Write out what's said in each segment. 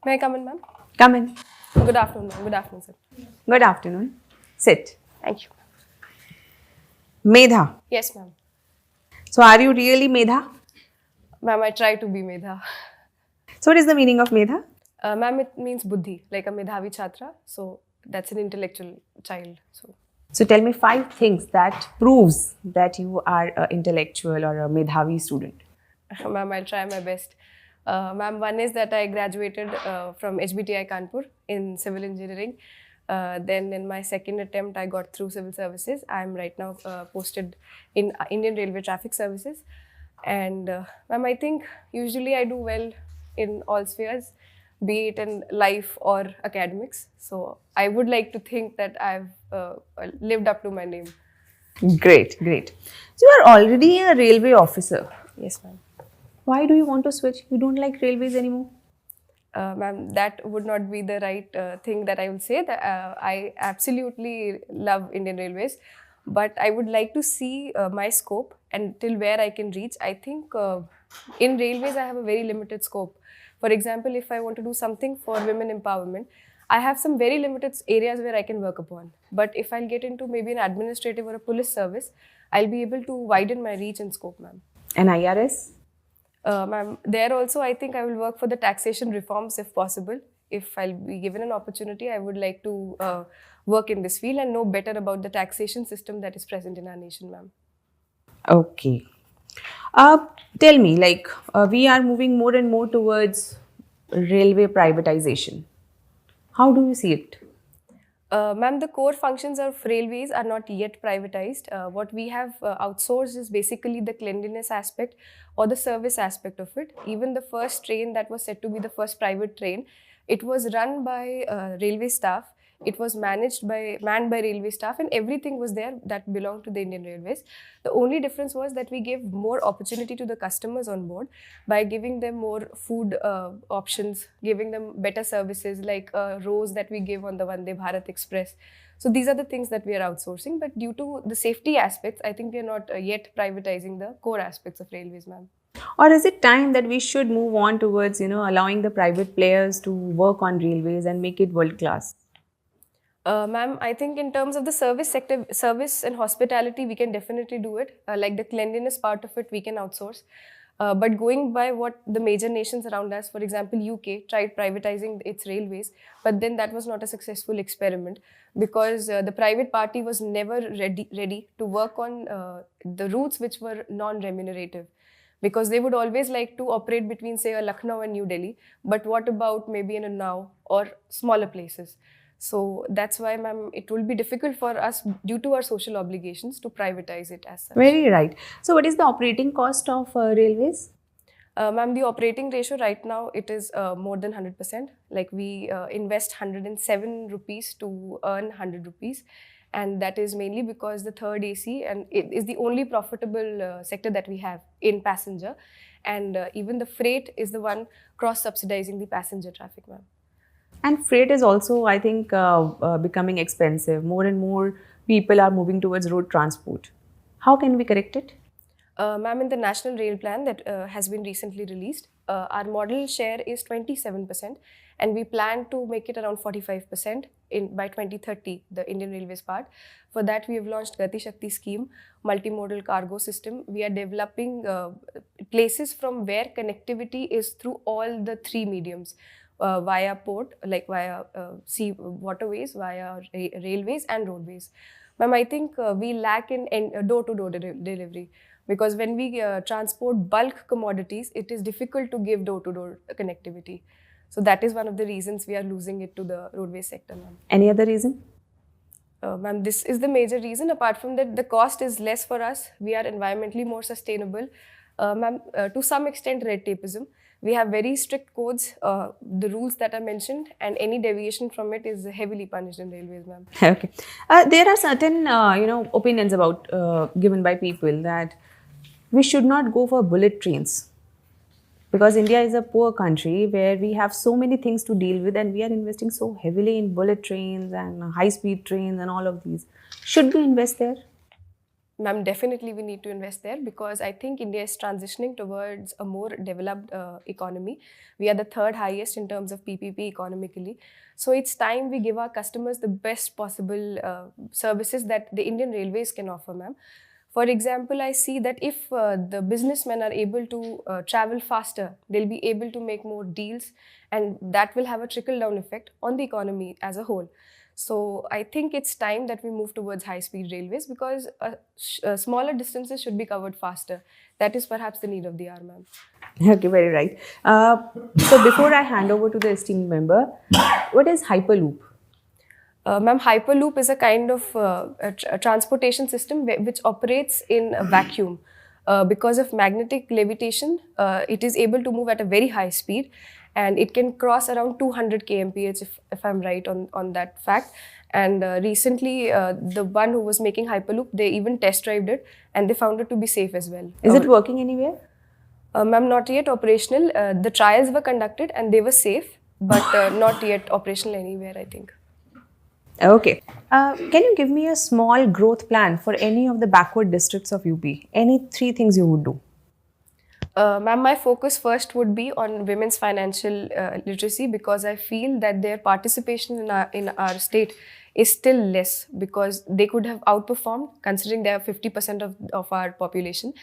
May I come in, ma'am? Come in. Good afternoon, ma'am. Good afternoon, sir. Good afternoon. Sit. Thank you. Medha. Yes, ma'am. So are you really Medha? Ma'am, I try to be Medha. So what is the meaning of Medha? Ma'am, it means buddhi, like a Medhavi Chhatra. So that's an intellectual child. So tell me 5 things that proves that you are an intellectual or a Medhavi student. Ma'am, I'll try my best. Ma'am, one is that I graduated from HBTI Kanpur in civil engineering. Then in my second attempt, I got through civil services. I'm right now posted in Indian Railway Traffic Services. And ma'am, I think usually I do well in all spheres, be it in life or academics. So I would like to think that I've lived up to my name. Great, great. So you are already a railway officer. Yes, ma'am. Why do you want to switch? You don't like railways anymore? Ma'am, that would not be the right thing that I would say. That I absolutely love Indian Railways, but I would like to see my scope and till where I can reach. I think in railways I have a very limited scope. For example, if I want to do something for women empowerment, I have some very limited areas where I can work upon. But if I'll get into maybe an administrative or a police service, I'll be able to widen my reach and scope, ma'am. And IRS? Ma'am, there also I think I will work for the taxation reforms if possible. If I'll be given an opportunity, I would like to work in this field and know better about the taxation system that is present in our nation, ma'am. Okay. Tell me, we are moving more and more towards railway privatization. How do you see it? Ma'am, the core functions of railways are not yet privatized. What we have outsourced is basically the cleanliness aspect or the service aspect of it. Even the first train that was said to be the first private train, it was run by railway staff. It was manned by railway staff, and everything was there that belonged to the Indian Railways. The only difference was that we gave more opportunity to the customers on board by giving them more food options, giving them better services like rows that we give on the Vande Bharat Express. So these are the things that we are outsourcing, but due to the safety aspects, I think we are not yet privatizing the core aspects of railways, ma'am. Or is it time that we should move on towards, allowing the private players to work on railways and make it world class? Ma'am, I think in terms of the service sector, service and hospitality, we can definitely do it. Like the cleanliness part of it, we can outsource. But going by what the major nations around us, for example, UK tried privatizing its railways, but then that was not a successful experiment because the private party was never ready to work on the routes which were non-remunerative. Because they would always like to operate between, say, a Lucknow and New Delhi. But what about maybe in a Unnao or smaller places? So that's why, ma'am, it will be difficult for us due to our social obligations to privatize it as such. Very right. So what is the operating cost of railways? Ma'am, the operating ratio right now, it is more than 100%. Like we invest 107 rupees to earn 100 rupees. And that is mainly because the third AC and it is the only profitable sector that we have in passenger. And even the freight is the one cross-subsidizing the passenger traffic, ma'am. And freight is also, I think, becoming expensive. More and more people are moving towards road transport. How can we correct it? Ma'am, in the National Rail Plan that has been recently released, our model share is 27%, and we plan to make it around 45% by 2030, the Indian Railways part. For that, we have launched Gati Shakti scheme, multimodal cargo system. We are developing places from where connectivity is through all the 3 mediums. Via port, like via sea waterways, via railways and roadways. Ma'am, I think we lack in door-to-door delivery because when we transport bulk commodities, it is difficult to give door-to-door connectivity. So that is one of the reasons we are losing it to the roadway sector, ma'am. Any other reason? Ma'am, this is the major reason. Apart from that, the cost is less for us. We are environmentally more sustainable. Ma'am, to some extent, red tapeism. We have very strict codes, the rules that are mentioned, and any deviation from it is heavily punished in railways, ma'am. Okay. There are certain, opinions about given by people that we should not go for bullet trains because India is a poor country where we have so many things to deal with, and we are investing so heavily in bullet trains and high-speed trains and all of these. Should we invest there? Ma'am, definitely we need to invest there because I think India is transitioning towards a more developed economy. We are the third highest in terms of PPP economically. So it's time we give our customers the best possible services that the Indian Railways can offer, ma'am. For example, I see that if the businessmen are able to travel faster, they'll be able to make more deals, and that will have a trickle-down effect on the economy as a whole. So I think it's time that we move towards high-speed railways because smaller distances should be covered faster. That is perhaps the need of the hour, ma'am. Okay, very right. So before I hand over to the esteemed member, what is Hyperloop? Ma'am, Hyperloop is a kind of a transportation system which operates in a vacuum. Because of magnetic levitation, it is able to move at a very high speed, and it can cross around 200 kmph if I'm right on that fact. And recently, the one who was making Hyperloop, they even test drove it and they found it to be safe as well. Is it working anywhere? Ma'am, not yet operational. The trials were conducted and they were safe, but not yet operational anywhere, I think. Okay. Can you give me a small growth plan for any of the backward districts of UP? Any 3 things you would do? Ma'am, my focus first would be on women's financial literacy because I feel that their participation in our state is still less because they could have outperformed considering they are 50% of our population.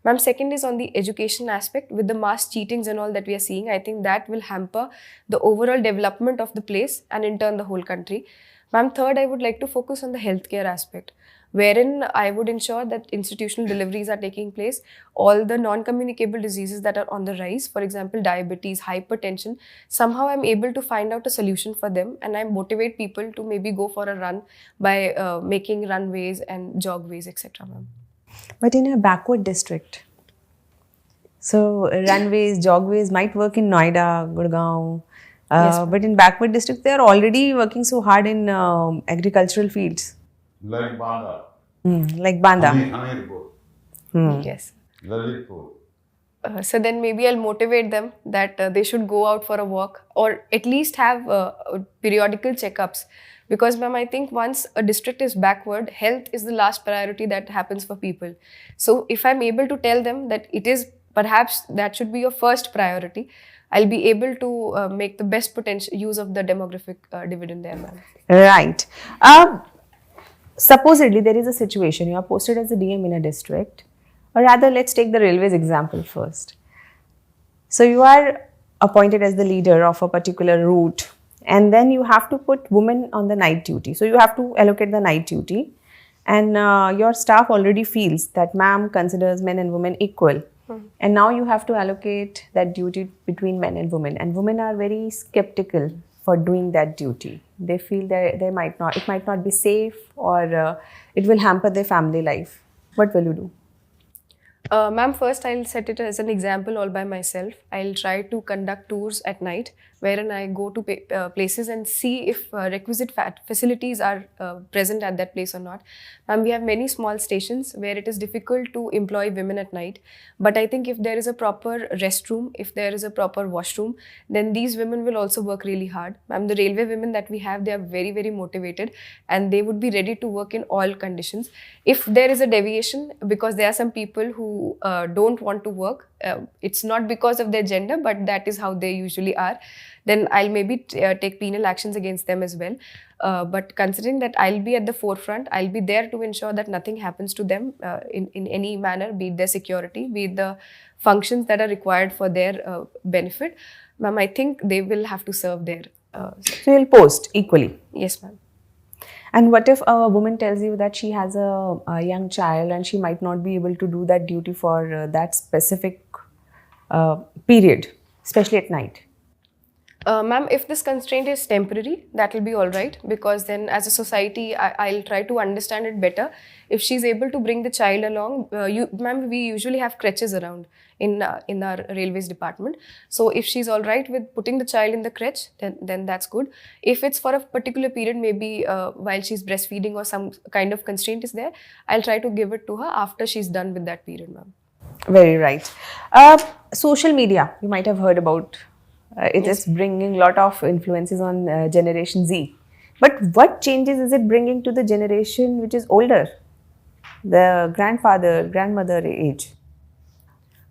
Ma'am, second is on the education aspect. With the mass cheatings and all that we are seeing, I think that will hamper the overall development of the place and in turn the whole country. Ma'am, third, I would like to focus on the healthcare aspect, wherein I would ensure that institutional deliveries are taking place. All the non-communicable diseases that are on the rise, for example, diabetes, hypertension, somehow I'm able to find out a solution for them and I motivate people to maybe go for a run by making runways and jogways, etc. Ma'am. But in a backward district, so runways, jogways might work in Noida, Gurgaon, Yes, but in backward districts, they are already working so hard in agricultural fields. Like Banda. Like Banda. Anirpur. Yes. Lalitpur. So then maybe I'll motivate them that they should go out for a walk or at least have periodical checkups. Because ma'am, I think once a district is backward, health is the last priority that happens for people. So if I'm able to tell them that it is perhaps that should be your first priority, I'll be able to make the best potential use of the demographic dividend there, ma'am. Right. Supposedly, there is a situation, you are posted as a DM in a district, or rather, let's take the railways example first. So, you are appointed as the leader of a particular route, and then you have to put women on the night duty. So, you have to allocate the night duty, and your staff already feels that ma'am considers men and women equal. And now you have to allocate that duty between men and women are very skeptical for doing that duty. They feel that it might not be safe, or it will hamper their family life. What will you do? Ma'am, first I'll set it as an example all by myself. I'll try to conduct tours at night wherein I go to places and see if requisite facilities are present at that place or not. Ma'am, we have many small stations where it is difficult to employ women at night. But I think if there is a proper restroom, if there is a proper washroom, then these women will also work really hard. Ma'am, the railway women that we have, they are very, very motivated and they would be ready to work in all conditions. If there is a deviation, because there are some people who don't want to work, it's not because of their gender, but that is how they usually are, then I'll maybe take penal actions against them as well. But considering that I'll be at the forefront, I'll be there to ensure that nothing happens to them in any manner, be it their security, be it the functions that are required for their benefit. Ma'am, I think they will have to serve there. So you'll post equally? Yes, ma'am. And what if a woman tells you that she has a young child and she might not be able to do that duty for that specific period, especially at night? Ma'am, if this constraint is temporary, that will be all right, because then as a society, I'll try to understand it better. If she's able to bring the child along, ma'am, we usually have crutches around in our railways department. So if she's all right with putting the child in the crutch, then that's good. If it's for a particular period, maybe while she's breastfeeding or some kind of constraint is there, I'll try to give it to her after she's done with that period, ma'am. Very right. Social media, you might have heard about. It is bringing a lot of influences on Generation Z. But what changes is it bringing to the generation which is older? the grandfather, grandmother age?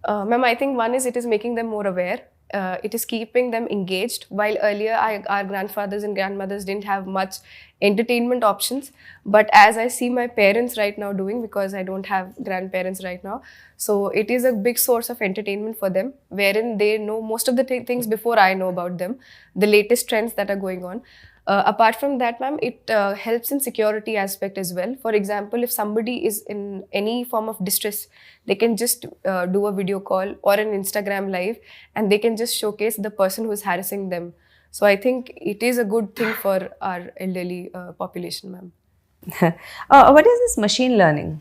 Ma'am, I think one is it is making them more aware. It is keeping them engaged. While earlier our grandfathers and grandmothers didn't have much entertainment options, but as I see my parents right now doing, because I don't have grandparents right now, so it is a big source of entertainment for them, wherein they know most of the things before I know about them, the latest trends that are going on. Apart from that, ma'am, it helps in security aspect as well. For example, if somebody is in any form of distress, they can just do a video call or an Instagram live, and they can just showcase the person who is harassing them. So I think it is a good thing for our elderly population, ma'am. What is this machine learning?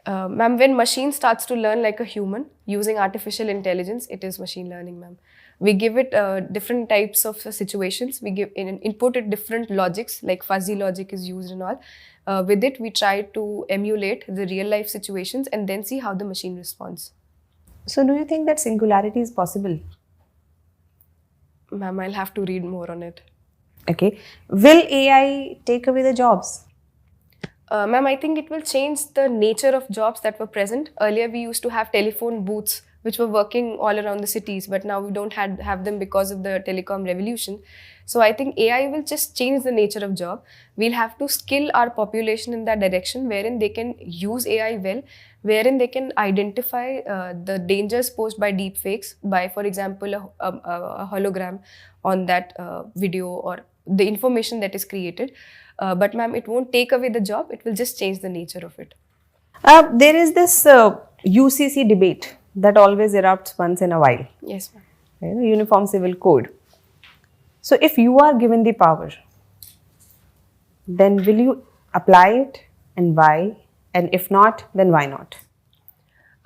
Ma'am, when machine starts to learn like a human using artificial intelligence, it is machine learning, ma'am. We give it different types of situations. We give input it different logics, like fuzzy logic is used and all. With it, we try to emulate the real life situations and then see how the machine responds. So do you think that singularity is possible? Ma'am, I'll have to read more on it. Okay. Will AI take away the jobs? Ma'am, I think it will change the nature of jobs that were present. Earlier, we used to have telephone booths which were working all around the cities, but now we don't have them because of the telecom revolution. So I think AI will just change the nature of job. We'll have to skill our population in that direction, wherein they can use AI well, wherein they can identify the dangers posed by deepfakes, by, for example, a hologram on that video or the information that is created. But ma'am, it won't take away the job, it will just change the nature of it. There is this UCC debate that always erupts once in a while. Yes, ma'am. You know, Uniform Civil Code. So if you are given the power, then will you apply it, and why? And if not, then why not?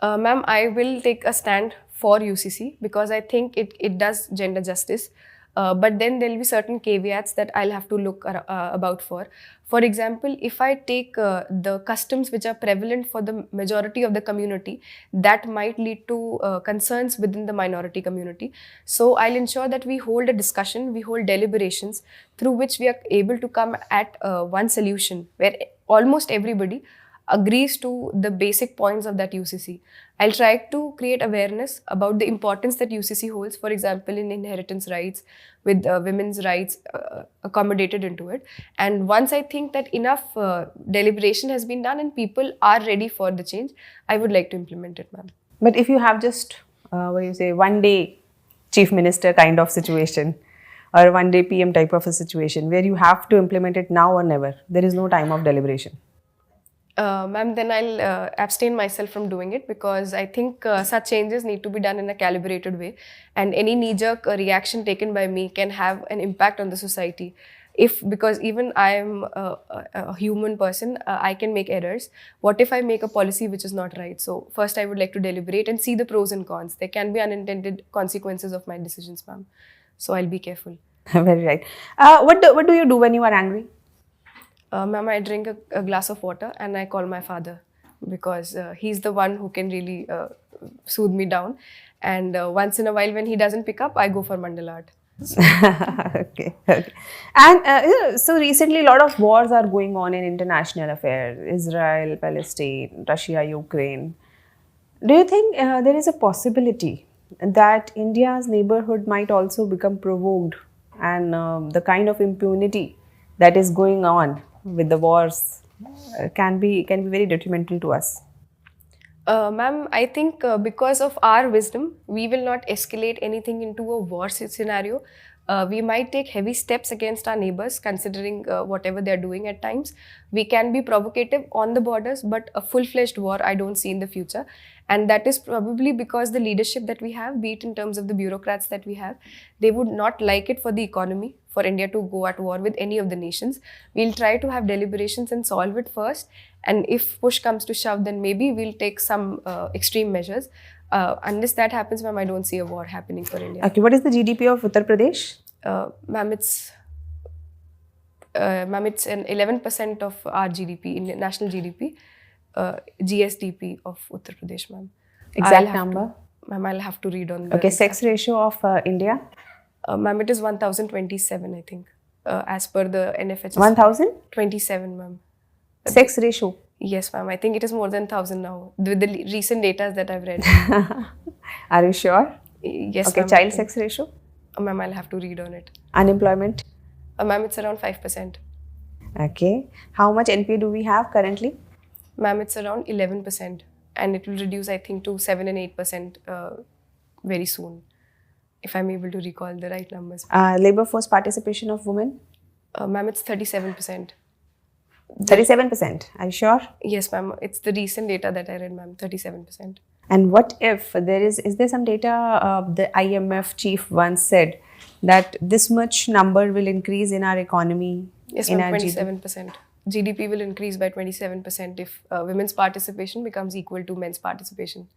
Ma'am, I will take a stand for UCC because I think it does gender justice. But then there will be certain caveats that I'll have to look about for. For example, if I take the customs which are prevalent for the majority of the community, that might lead to concerns within the minority community. So I'll ensure that we hold a discussion, we hold deliberations through which we are able to come at one solution where almost everybody agrees to the basic points of that UCC. I'll try to create awareness about the importance that UCC holds, for example, in inheritance rights, with women's rights accommodated into it. And once I think that enough deliberation has been done and people are ready for the change, I would like to implement it, ma'am. But if you have just, one day chief minister kind of situation, or one day PM type of a situation where you have to implement it now or never, there is no time of deliberation. Ma'am, then I'll abstain myself from doing it because I think such changes need to be done in a calibrated way, and any knee-jerk reaction taken by me can have an impact on the society. Because even I am a human person, I can make errors. What if I make a policy which is not right? So first I would like to deliberate and see the pros and cons. There can be unintended consequences of my decisions, ma'am. So I'll be careful. Very right. What do you do when you are angry? Ma'am, I drink a glass of water and I call my father because he's the one who can really soothe me down. And once in a while when he doesn't pick up, I go for mandala art. Okay. And so recently a lot of wars are going on in international affairs. Israel, Palestine, Russia, Ukraine. Do you think there is a possibility that India's neighborhood might also become provoked, and the kind of impunity that is going on with the wars can be very detrimental to us? Ma'am, I think because of our wisdom, we will not escalate anything into a war scenario. We might take heavy steps against our neighbors, considering whatever they're doing at times. We can be provocative on the borders, but a full-fledged war I don't see in the future. And that is probably because the leadership that we have, be it in terms of the bureaucrats that we have, they would not like it for the economy, for India to go at war with any of the nations. We'll try to have deliberations and solve it first. And if push comes to shove, then maybe we'll take some extreme measures. Unless that happens, ma'am, I don't see a war happening for India. Okay, what is the GDP of Uttar Pradesh? Ma'am, it's an 11% of our GDP, in national GDP, GSDP of Uttar Pradesh, ma'am. Exact number? Ma'am, I'll have to read on the... Okay, sex ratio of India? Ma'am, it is 1027, I think, as per the NFHS. 1027, ma'am. Sex ratio? Yes, ma'am. I think it is more than 1,000 now with the recent data that I've read. Are you sure? Yes, Okay, ma'am. child sex ratio? Ma'am, I'll have to read on it. Unemployment? Ma'am, it's around 5%. Okay. How much NPA do we have currently? Ma'am, it's around 11%. And it will reduce, I think, to 7 and 8% very soon, if I'm able to recall the right numbers. Labor force participation of women? Ma'am, it's 37%. 37%. Are you sure? Yes, ma'am. It's the recent data that I read, ma'am. 37%. And what if there is there some data, the IMF chief once said that this much number will increase in our economy? Yes, in ma'am, our 27%. GDP will increase by 27% if women's participation becomes equal to men's participation.